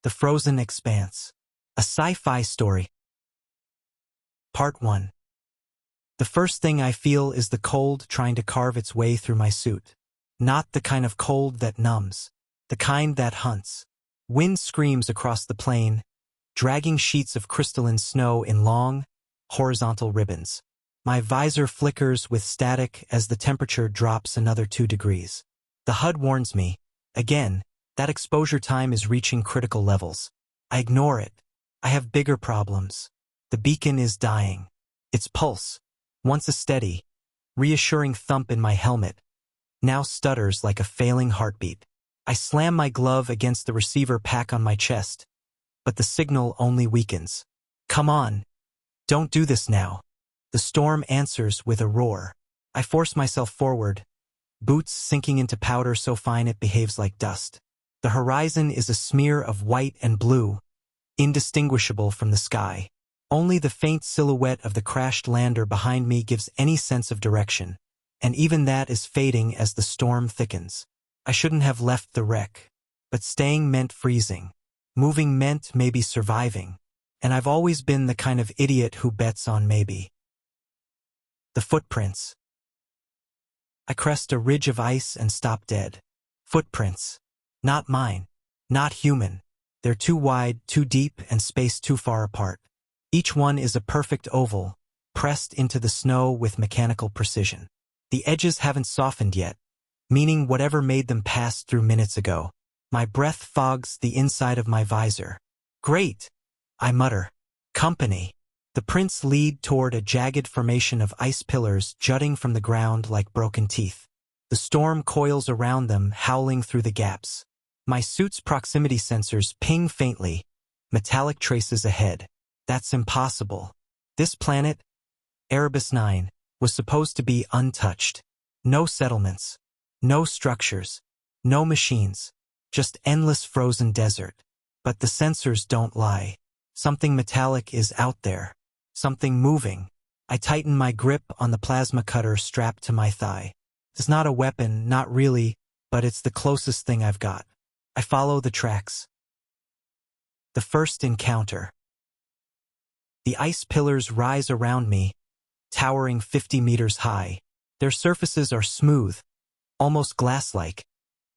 The Frozen Expanse. A sci-fi story. Part 1. The first thing I feel is the cold trying to carve its way through my suit. Not the kind of cold that numbs. The kind that hunts. Wind screams across the plain, dragging sheets of crystalline snow in long, horizontal ribbons. My visor flickers with static as the temperature drops another 2 degrees. The HUD warns me, again, that exposure time is reaching critical levels. I ignore it. I have bigger problems. The beacon is dying. Its pulse, once a steady, reassuring thump in my helmet, now stutters like a failing heartbeat. I slam my glove against the receiver pack on my chest, but the signal only weakens. Come on. Don't do this now. The storm answers with a roar. I force myself forward, boots sinking into powder so fine it behaves like dust. The horizon is a smear of white and blue, indistinguishable from the sky. Only the faint silhouette of the crashed lander behind me gives any sense of direction, and even that is fading as the storm thickens. I shouldn't have left the wreck, but staying meant freezing. Moving meant maybe surviving, and I've always been the kind of idiot who bets on maybe. The footprints. I crest a ridge of ice and stop dead. Footprints. Not mine. Not human. They're too wide, too deep, and spaced too far apart. Each one is a perfect oval, pressed into the snow with mechanical precision. The edges haven't softened yet, meaning whatever made them passed through minutes ago. My breath fogs the inside of my visor. Great, I mutter. Company. The prints lead toward a jagged formation of ice pillars jutting from the ground like broken teeth. The storm coils around them, howling through the gaps. My suit's proximity sensors ping faintly, metallic traces ahead. That's impossible. This planet, Erebus 9, was supposed to be untouched. No settlements, no structures, no machines, just endless frozen desert. But the sensors don't lie. Something metallic is out there. Something moving. I tighten my grip on the plasma cutter strapped to my thigh. It's not a weapon, not really, but it's the closest thing I've got. I follow the tracks. The first encounter. The ice pillars rise around me, towering 50 meters high. Their surfaces are smooth, almost glass-like,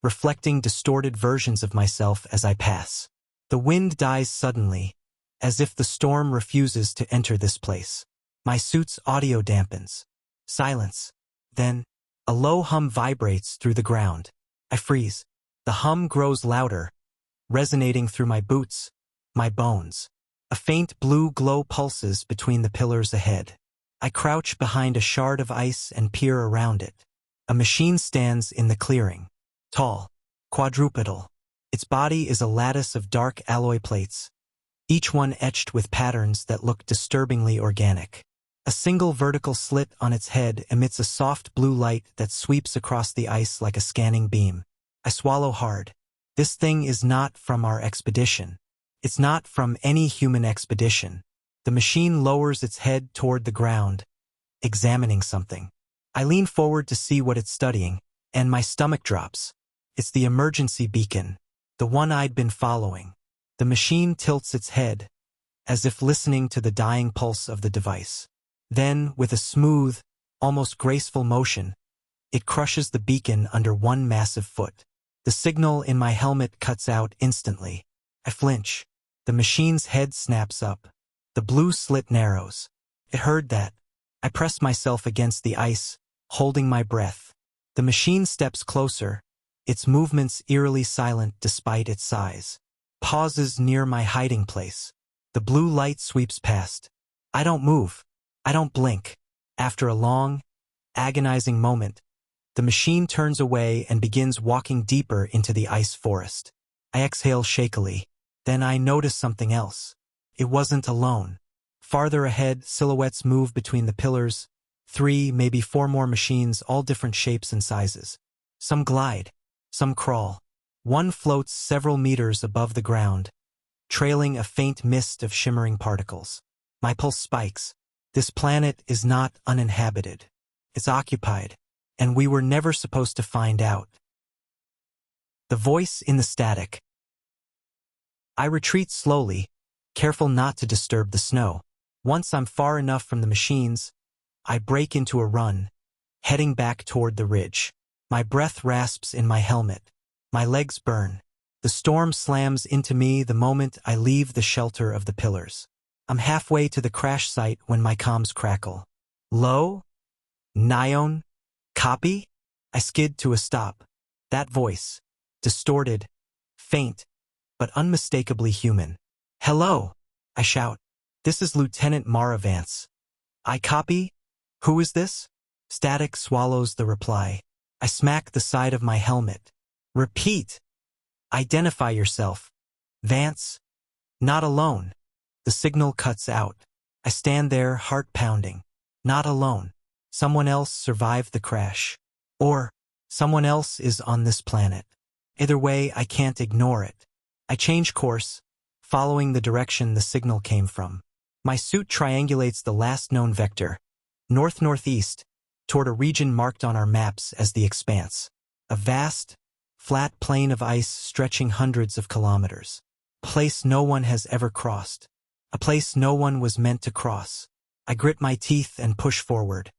reflecting distorted versions of myself as I pass. The wind dies suddenly, as if the storm refuses to enter this place. My suit's audio dampens. Silence. Then, a low hum vibrates through the ground. I freeze. The hum grows louder, resonating through my boots, my bones. A faint blue glow pulses between the pillars ahead. I crouch behind a shard of ice and peer around it. A machine stands in the clearing. Tall, quadrupedal. Its body is a lattice of dark alloy plates, each one etched with patterns that look disturbingly organic. A single vertical slit on its head emits a soft blue light that sweeps across the ice like a scanning beam. I swallow hard. This thing is not from our expedition. It's not from any human expedition. The machine lowers its head toward the ground, examining something. I lean forward to see what it's studying, and my stomach drops. It's the emergency beacon, the one I'd been following. The machine tilts its head, as if listening to the dying pulse of the device. Then, with a smooth, almost graceful motion, it crushes the beacon under one massive foot. The signal in my helmet cuts out instantly. I flinch. The machine's head snaps up. The blue slit narrows. It heard that. I press myself against the ice, holding my breath. The machine steps closer, its movements eerily silent despite its size. Pauses near my hiding place. The blue light sweeps past. I don't move. I don't blink. After a long, agonizing moment, the machine turns away and begins walking deeper into the ice forest. I exhale shakily. Then I notice something else. It wasn't alone. Farther ahead, silhouettes move between the pillars. 3, maybe 4 more machines, all different shapes and sizes. Some glide. Some crawl. One floats several meters above the ground, trailing a faint mist of shimmering particles. My pulse spikes. This planet is not uninhabited. It's occupied, and we were never supposed to find out. The voice in the static. I retreat slowly, careful not to disturb the snow. Once I'm far enough from the machines, I break into a run, heading back toward the ridge. My breath rasps in my helmet. My legs burn. The storm slams into me the moment I leave the shelter of the pillars. I'm halfway to the crash site when my comms crackle. Low? Nyon? Copy? I skid to a stop. That voice. Distorted. Faint. But unmistakably human. Hello! I shout. This is Lieutenant Mara Vance. I copy? Who is this? Static swallows the reply. I smack the side of my helmet. Repeat! Identify yourself. Vance. Not alone. The signal cuts out. I stand there, heart pounding. Not alone. Someone else survived the crash. Or, someone else is on this planet. Either way, I can't ignore it. I change course, following the direction the signal came from. My suit triangulates the last known vector, north-northeast, toward a region marked on our maps as the Expanse. A vast, flat plain of ice stretching hundreds of kilometers. A place no one has ever crossed. A place no one was meant to cross. I grit my teeth and push forward.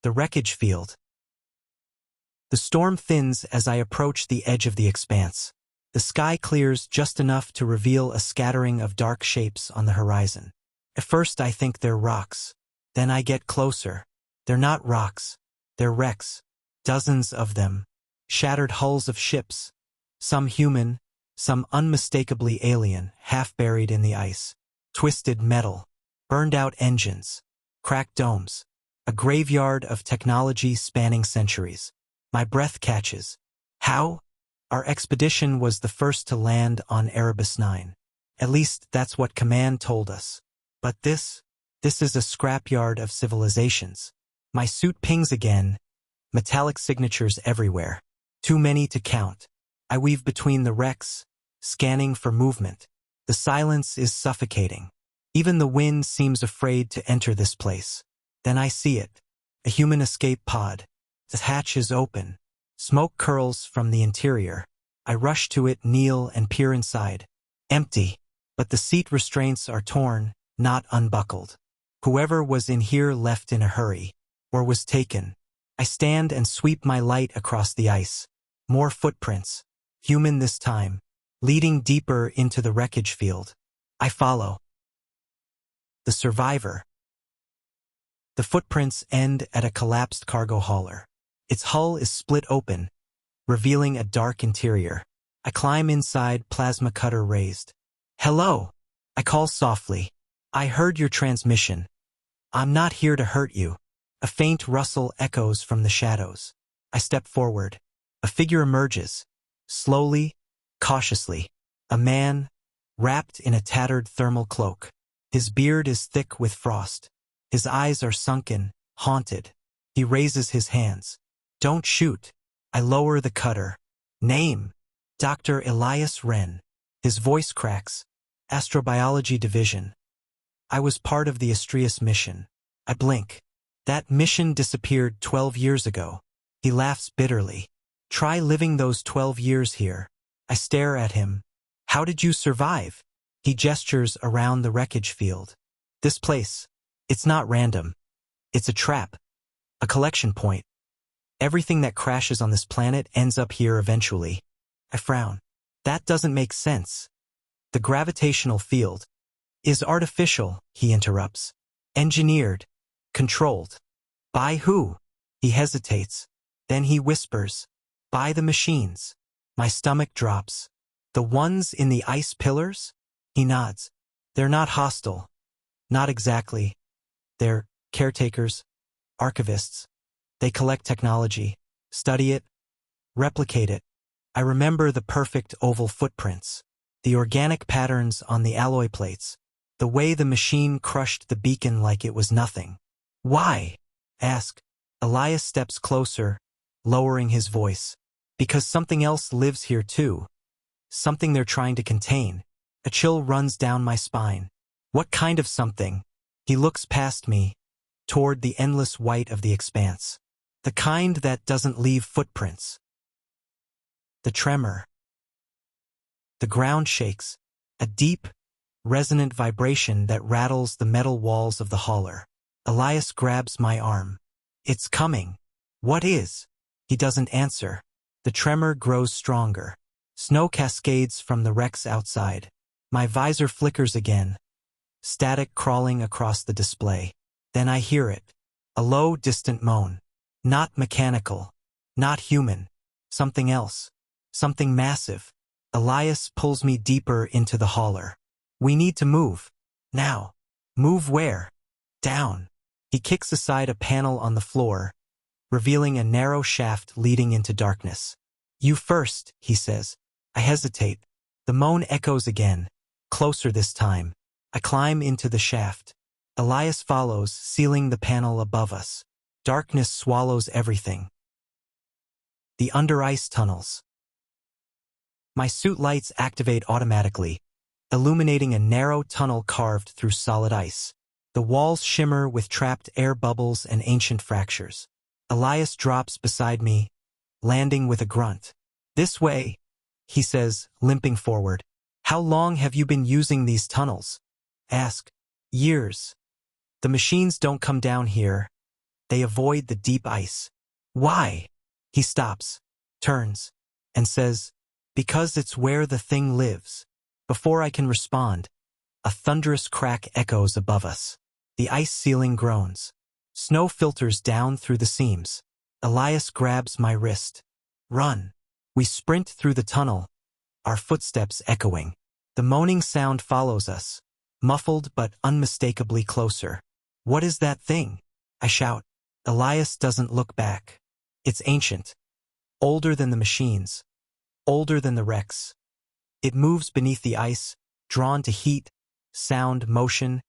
The wreckage field. The storm thins as I approach the edge of the Expanse. The sky clears just enough to reveal a scattering of dark shapes on the horizon. At first I think they're rocks. Then I get closer. They're not rocks. They're wrecks. Dozens of them. Shattered hulls of ships. Some human, some unmistakably alien, half buried in the ice. Twisted metal. Burned out engines. Cracked domes. A graveyard of technology spanning centuries. My breath catches. How? Our expedition was the first to land on Erebus 9. At least that's what Command told us. But this is a scrapyard of civilizations. My suit pings again, metallic signatures everywhere. Too many to count. I weave between the wrecks, scanning for movement. The silence is suffocating. Even the wind seems afraid to enter this place. Then I see it. A human escape pod. The hatch is open. Smoke curls from the interior. I rush to it, kneel, and peer inside. Empty. But the seat restraints are torn, not unbuckled. Whoever was in here left in a hurry. Or was taken. I stand and sweep my light across the ice. More footprints. Human this time. Leading deeper into the wreckage field. I follow. The survivor. The footprints end at a collapsed cargo hauler. Its hull is split open, revealing a dark interior. I climb inside, plasma cutter raised. Hello! I call softly. I heard your transmission. I'm not here to hurt you. A faint rustle echoes from the shadows. I step forward. A figure emerges. Slowly, cautiously. A man, wrapped in a tattered thermal cloak. His beard is thick with frost. His eyes are sunken, haunted. He raises his hands. Don't shoot. I lower the cutter. Name. Dr. Elias Wren. His voice cracks. Astrobiology Division. I was part of the Astrius mission. I blink. That mission disappeared 12 years ago. He laughs bitterly. Try living those 12 years here. I stare at him. How did you survive? He gestures around the wreckage field. This place. It's not random. It's a trap. A collection point. Everything that crashes on this planet ends up here eventually. I frown. That doesn't make sense. The gravitational field is artificial, he interrupts. Engineered. Controlled. By who? He hesitates. Then he whispers. By the machines. My stomach drops. The ones in the ice pillars? He nods. They're not hostile. Not exactly. They're caretakers, archivists. They collect technology, study it, replicate it. I remember the perfect oval footprints, the organic patterns on the alloy plates, the way the machine crushed the beacon like it was nothing. Why? Ask. Elias steps closer, lowering his voice. Because something else lives here too. Something they're trying to contain. A chill runs down my spine. What kind of something? He looks past me, toward the endless white of the Expanse. The kind that doesn't leave footprints. The tremor. The ground shakes, a deep, resonant vibration that rattles the metal walls of the hauler. Elias grabs my arm. It's coming. What is? He doesn't answer. The tremor grows stronger. Snow cascades from the wrecks outside. My visor flickers again, static crawling across the display. Then I hear it. A low, distant moan. Not mechanical. Not human. Something else. Something massive. Elias pulls me deeper into the hauler. We need to move. Now. Move where? Down. He kicks aside a panel on the floor, revealing a narrow shaft leading into darkness. You first, he says. I hesitate. The moan echoes again, closer this time. I climb into the shaft. Elias follows, sealing the panel above us. Darkness swallows everything. The under-ice tunnels. My suit lights activate automatically, illuminating a narrow tunnel carved through solid ice. The walls shimmer with trapped air bubbles and ancient fractures. Elias drops beside me, landing with a grunt. This way, he says, limping forward. How long have you been using these tunnels? Ask. Years. The machines don't come down here. They avoid the deep ice. Why? He stops, turns, and says, because it's where the thing lives. Before I can respond, a thunderous crack echoes above us. The ice ceiling groans. Snow filters down through the seams. Elias grabs my wrist. Run. We sprint through the tunnel, our footsteps echoing. The moaning sound follows us, muffled but unmistakably closer. What is that thing? I shout. Elias doesn't look back. It's ancient. Older than the machines. Older than the wrecks. It moves beneath the ice, drawn to heat, sound, motion,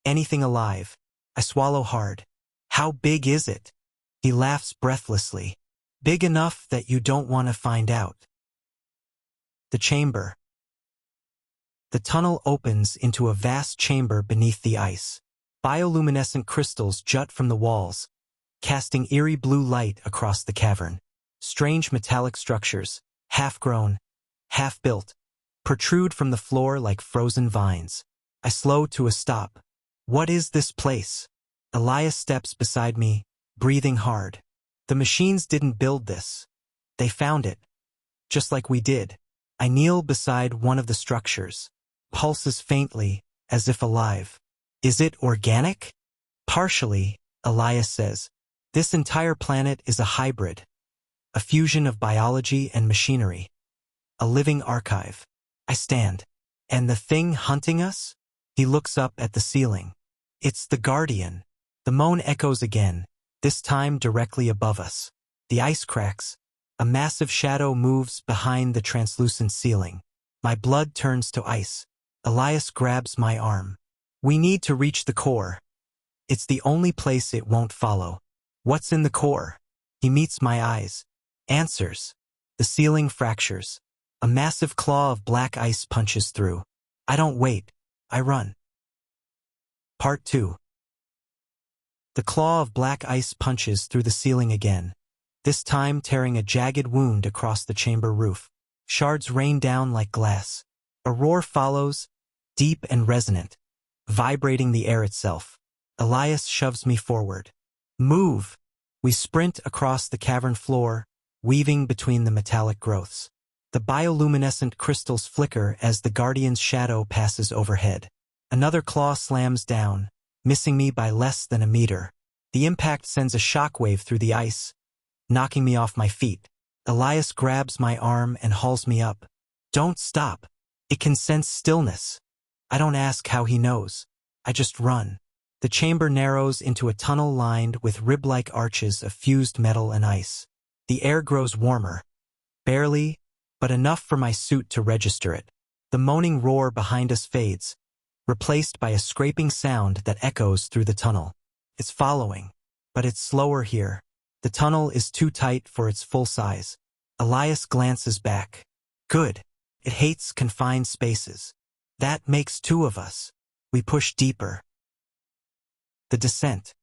anything alive. I swallow hard. How big is it? He laughs breathlessly. Big enough that you don't want to find out. The chamber. The tunnel opens into a vast chamber beneath the ice. Bioluminescent crystals jut from the walls, casting eerie blue light across the cavern. Strange metallic structures, half-grown, half-built, protrude from the floor like frozen vines. I slow to a stop. What is this place? Elias steps beside me, breathing hard. The machines didn't build this. They found it. Just like we did. I kneel beside one of the structures. Pulses faintly, as if alive. Is it organic? Partially, Elias says. This entire planet is a hybrid. A fusion of biology and machinery. A living archive. I stand. And the thing hunting us? He looks up at the ceiling. It's the Guardian. The moan echoes again, this time directly above us. The ice cracks. A massive shadow moves behind the translucent ceiling. My blood turns to ice. Elias grabs my arm. We need to reach the core. It's the only place it won't follow. What's in the core? He meets my eyes. Answers. The ceiling fractures. A massive claw of black ice punches through. I don't wait. I run. Part 2. The claw of black ice punches through the ceiling again, this time tearing a jagged wound across the chamber roof. Shards rain down like glass. A roar follows, deep and resonant, vibrating the air itself. Elias shoves me forward. Move! We sprint across the cavern floor, weaving between the metallic growths. The bioluminescent crystals flicker as the Guardian's shadow passes overhead. Another claw slams down, missing me by less than a meter. The impact sends a shockwave through the ice, knocking me off my feet. Elias grabs my arm and hauls me up. Don't stop. It can sense stillness. I don't ask how he knows. I just run. The chamber narrows into a tunnel lined with rib-like arches of fused metal and ice. The air grows warmer. Barely, but enough for my suit to register it. The moaning roar behind us fades, replaced by a scraping sound that echoes through the tunnel. It's following, but it's slower here. The tunnel is too tight for its full size. Elias glances back. Good. It hates confined spaces. That makes two of us. We push deeper. The descent.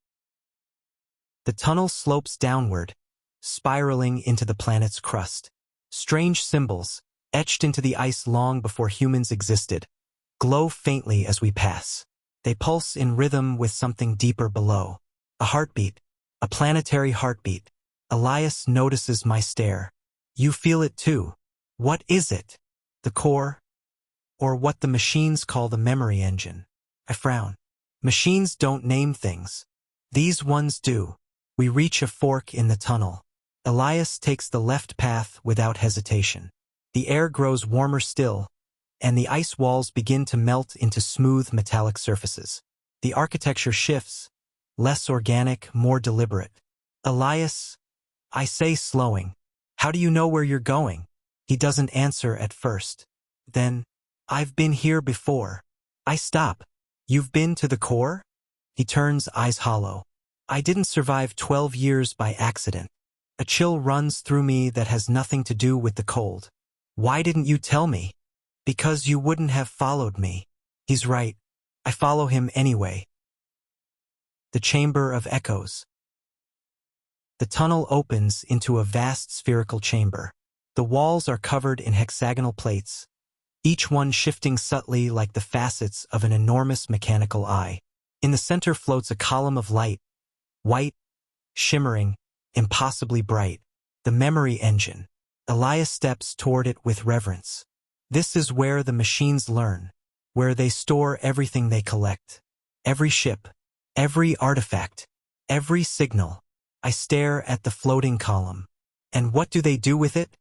The tunnel slopes downward, spiraling into the planet's crust. Strange symbols, etched into the ice long before humans existed, glow faintly as we pass. They pulse in rhythm with something deeper below. A heartbeat, a planetary heartbeat. Elias notices my stare. You feel it too. What is it? The core? Or what the machines call the memory engine? I frown. Machines don't name things. These ones do. We reach a fork in the tunnel. Elias takes the left path without hesitation. The air grows warmer still, and the ice walls begin to melt into smooth metallic surfaces. The architecture shifts, less organic, more deliberate. Elias, I say, slowing. How do you know where you're going? He doesn't answer at first. Then, I've been here before. I stop. You've been to the core? He turns, eyes hollow. I didn't survive 12 years by accident. A chill runs through me that has nothing to do with the cold. Why didn't you tell me? Because you wouldn't have followed me. He's right. I follow him anyway. The Chamber of Echoes. The tunnel opens into a vast spherical chamber. The walls are covered in hexagonal plates, each one shifting subtly like the facets of an enormous mechanical eye. In the center floats a column of light, white, shimmering, impossibly bright. The memory engine. Elias steps toward it with reverence. This is where the machines learn, where they store everything they collect. Every ship, every artifact, every signal. I stare at the floating column. And what do they do with it?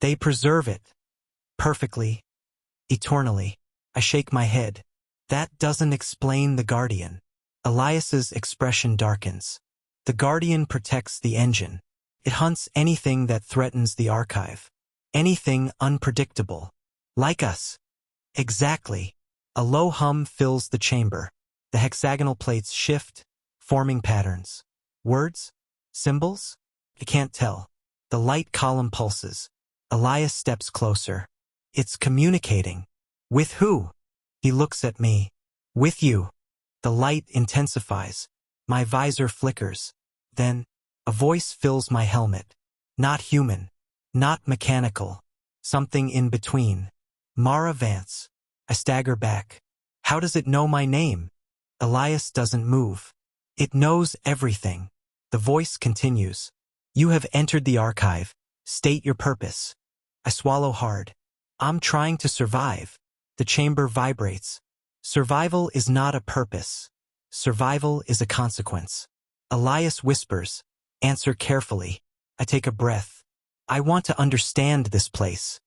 They preserve it. Perfectly. Eternally. I shake my head. That doesn't explain the Guardian. Elias's expression darkens. The Guardian protects the engine. It hunts anything that threatens the archive. Anything unpredictable. Like us. Exactly. A low hum fills the chamber. The hexagonal plates shift, forming patterns. Words? Symbols? I can't tell. The light column pulses. Elias steps closer. It's communicating. With who? He looks at me. With you. The light intensifies. My visor flickers. Then, a voice fills my helmet. Not human. Not mechanical. Something in between. Mara Vance. I stagger back. How does it know my name? Elias doesn't move. It knows everything. The voice continues. You have entered the archive. State your purpose. I swallow hard. I'm trying to survive. The chamber vibrates. Survival is not a purpose. Survival is a consequence. Elias whispers. Answer carefully. I take a breath. I want to understand this place.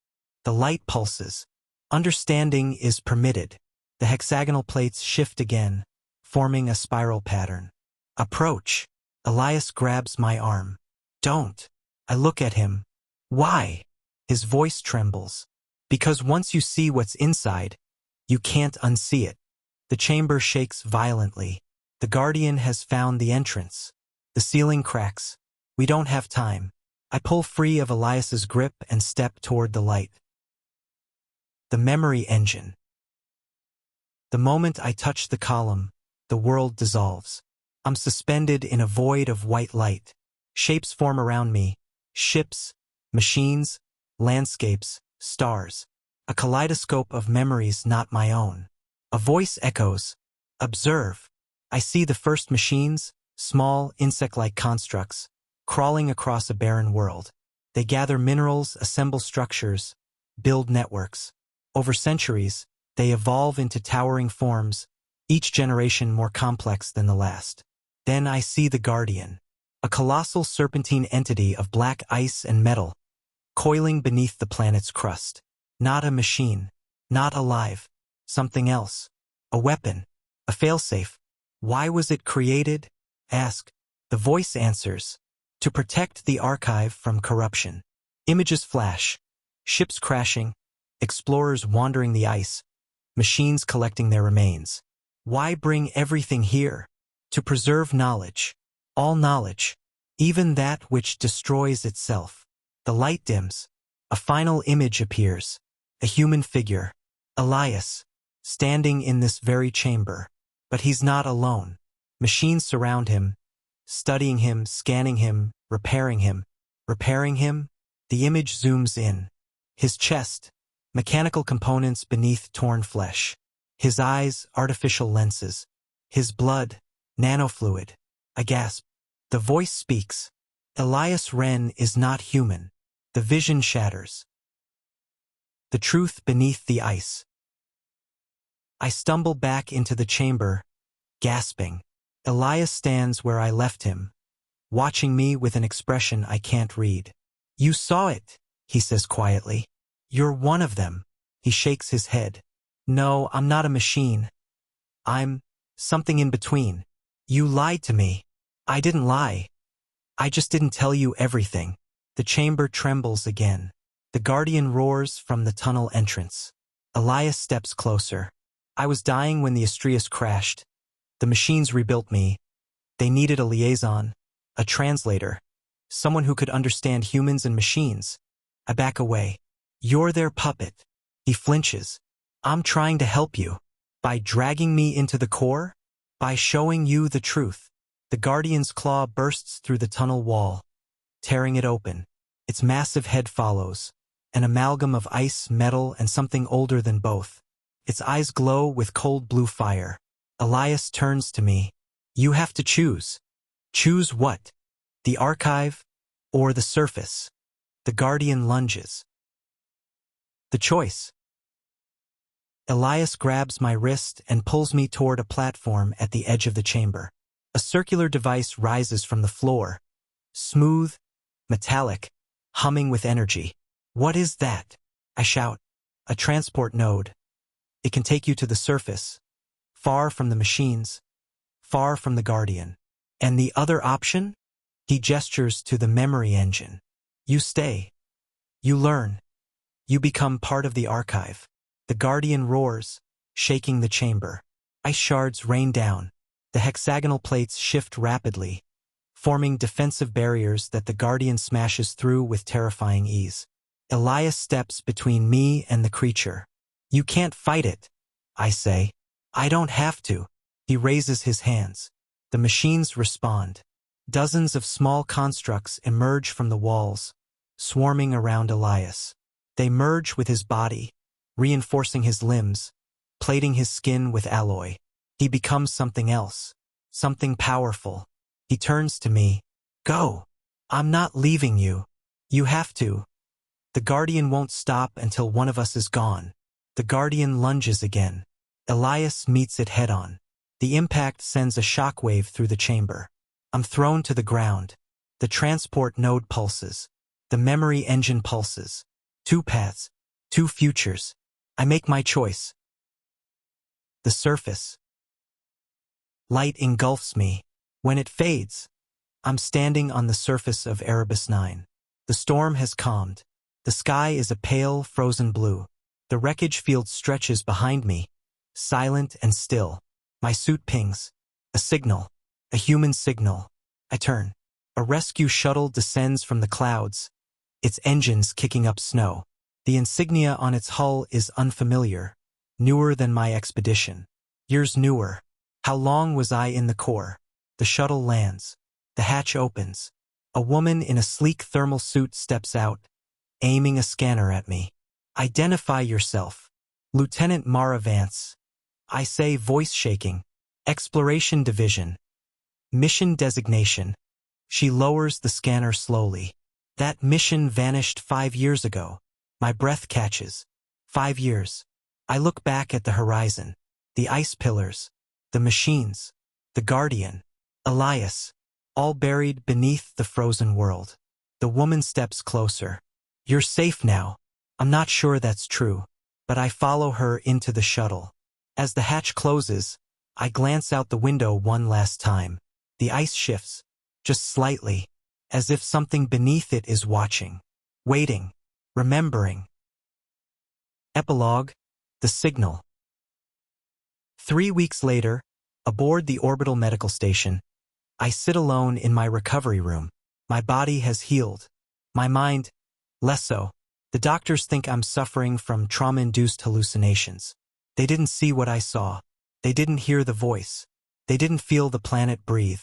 The light pulses. Understanding is permitted. The hexagonal plates shift again, forming a spiral pattern. Approach. Elias grabs my arm. Don't. I look at him. Why? His voice trembles. Because once you see what's inside, you can't unsee it. The chamber shakes violently. The Guardian has found the entrance. The ceiling cracks. We don't have time. I pull free of Elias's grip and step toward the light. The memory engine. The moment I touch the column, the world dissolves. I'm suspended in a void of white light. Shapes form around me. Ships, machines, landscapes, stars. A kaleidoscope of memories not my own. A voice echoes. Observe. I see the first machines, small, insect-like constructs, crawling across a barren world. They gather minerals, assemble structures, build networks. Over centuries, they evolve into towering forms, each generation more complex than the last. Then I see the Guardian, a colossal serpentine entity of black ice and metal, coiling beneath the planet's crust. Not a machine, not alive, something else. A weapon, a failsafe. Why was it created? Ask. The voice answers. To protect the archive from corruption. Images flash. Ships crashing. Explorers wandering the ice. Machines collecting their remains. Why bring everything here? To preserve knowledge. All knowledge. Even that which destroys itself. The light dims. A final image appears. A human figure. Elias. Standing in this very chamber. But he's not alone. Machines surround him, studying him, scanning him, repairing him. Repairing him? The image zooms in. His chest, Mechanical components beneath torn flesh. His eyes, artificial lenses. His blood, nanofluid. I gasp. The voice speaks. Elias Wren is not human. The vision shatters. The truth beneath the ice. I stumble back into the chamber, gasping. Elias stands where I left him, watching me with an expression I can't read. You saw it, he says quietly. You're one of them. He shakes his head. No, I'm not a machine. I'm something in between. You lied to me. I didn't lie. I just didn't tell you everything. The chamber trembles again. The Guardian roars from the tunnel entrance. Elias steps closer. I was dying when the Astrius crashed. The machines rebuilt me. They needed a liaison, a translator, someone who could understand humans and machines. I back away. You're their puppet. He flinches. I'm trying to help you. By dragging me into the core? By showing you the truth. The Guardian's claw bursts through the tunnel wall, tearing it open. Its massive head follows, an amalgam of ice, metal, and something older than both. Its eyes glow with cold blue fire. Elias turns to me. You have to choose. Choose what? The archive or the surface? The Guardian lunges. The choice. Elias grabs my wrist and pulls me toward a platform at the edge of the chamber. A circular device rises from the floor, smooth, metallic, humming with energy. What is that? I shout. A transport node. It can take you to the surface, far from the machines, far from the Guardian. And the other option? He gestures to the memory engine. You stay. You learn. You become part of the archive. The Guardian roars, shaking the chamber. Ice shards rain down. The hexagonal plates shift rapidly, forming defensive barriers that the Guardian smashes through with terrifying ease. Elias steps between me and the creature. You can't fight it, I say. I don't have to. He raises his hands. The machines respond. Dozens of small constructs emerge from the walls, swarming around Elias. They merge with his body, reinforcing his limbs, plating his skin with alloy. He becomes something else, something powerful. He turns to me. Go. I'm not leaving you. You have to. The Guardian won't stop until one of us is gone. The Guardian lunges again. Elias meets it head-on. The impact sends a shockwave through the chamber. I'm thrown to the ground. The transport node pulses. The memory engine pulses. 2 paths, 2 futures. I make my choice. The surface. Light engulfs me. When it fades, I'm standing on the surface of Erebus 9. The storm has calmed. The sky is a pale, frozen blue. The wreckage field stretches behind me, silent and still. My suit pings. A signal. A human signal. I turn. A rescue shuttle descends from the clouds, its engines kicking up snow. The insignia on its hull is unfamiliar, newer than my expedition. Years newer. How long was I in the core? The shuttle lands. The hatch opens. A woman in a sleek thermal suit steps out, aiming a scanner at me. Identify yourself. Lieutenant Mara Vance. I say, voice shaking. Exploration Division. Mission designation. She lowers the scanner slowly. That mission vanished 5 years ago. My breath catches. 5 years. I look back at the horizon. The ice pillars. The machines. The Guardian. Elias. All buried beneath the frozen world. The woman steps closer. You're safe now. I'm not sure that's true, but I follow her into the shuttle. As the hatch closes, I glance out the window one last time. The ice shifts, just slightly, as if something beneath it is watching, waiting, remembering. Epilogue, the signal. 3 weeks later, aboard the orbital medical station, I sit alone in my recovery room. My body has healed. My mind, less so. The doctors think I'm suffering from trauma-induced hallucinations. They didn't see what I saw. They didn't hear the voice. They didn't feel the planet breathe.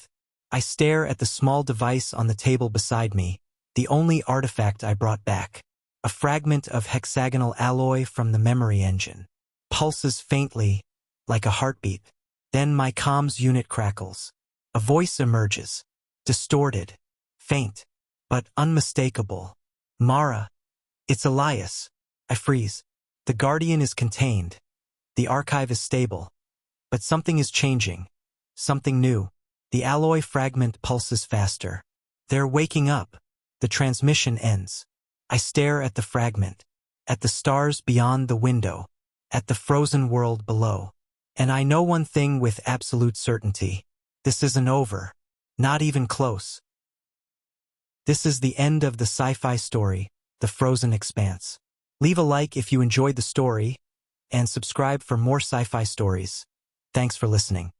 I stare at the small device on the table beside me, the only artifact I brought back. A fragment of hexagonal alloy from the memory engine pulses faintly, like a heartbeat. Then my comms unit crackles. A voice emerges, distorted, faint, but unmistakable. Mara, it's Elias. I freeze. The Guardian is contained. The archive is stable. But something is changing. Something new. The alloy fragment pulses faster. They're waking up. The transmission ends. I stare at the fragment, at the stars beyond the window, at the frozen world below. And I know one thing with absolute certainty. This isn't over. Not even close. This is the end of the sci-fi story, The Frozen Expanse. Leave a like if you enjoyed the story, and subscribe for more sci-fi stories. Thanks for listening.